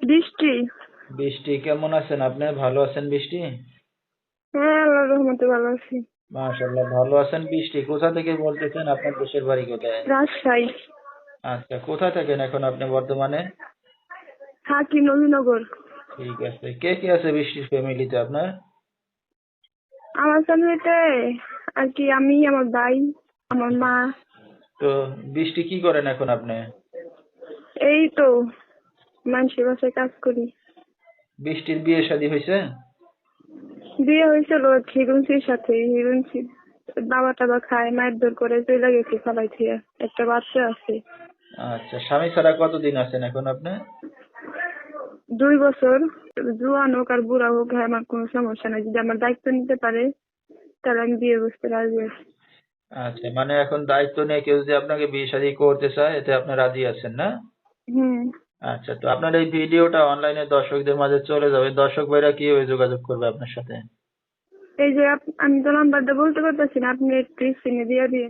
বৃষ্টি। বৃষ্টি, কেমন আছেন আপনি? ভালো আছেন বৃষ্টি? হ্যাঁ, আল্লাহর রহমতে ভালো আছি। মাশাআল্লাহ, ভালো আছেন বৃষ্টি। কোথা থেকে বলতেছেন? আপনার দেশের বাড়ি কোথায়? রাজশাহী। আচ্ছা, কোথায় থাকেন এখন আপনি বর্তমানে? থাকি নবীনগর। ঠিক আছে। কে কে আছে বৃষ্টির ফ্যামিলিতে আপনার? আমার ফ্যামিলিতে আর কি আমি, আমার ভাই, আমার মা। তো বৃষ্টি কি করেন এখন আপনি? এই তো মানুষের বাসায় কাজ করি। বৃষ্টির বিয়ে শাদী হয়েছে? বিয়ে হয়েছিল হিরুনসির সাথে। হিরুনসি বাবা টাবা খায়, মারধর করে চলে গেছে সবাই থেকে। একটা বাচ্চা আছে। আচ্ছা, স্বামী ছাড়া কতদিন আছেন এখন আপনি? 2 বছর। জোয়ান হোক আর বুড়া হোক, হ্যাঁ, আমার কোনো সমস্যা নাই। যদি আমার দায়িত্ব নিতে পারে তাহলে আমি বিয়ে করতে রাজি আছি। আচ্ছা, মানে এখন দায়িত্ব নিয়ে কেউ যদি আপনাকে বিয়ে শাদী করতে চায় এতে আপনি রাজি আছেন না? হুম। আচ্ছা, তো আপনার এই ভিডিওটা অনলাইনে দর্শকদের মাঝে চলে যাবে, দর্শক ভাইরা কিভাবে যোগাযোগ করবে আপনার সাথে? এই যে আমি তো নাম্বারটা বলতে পারতেছি না, আপনি একটু স্ক্রিনে দিয়ে দিয়ে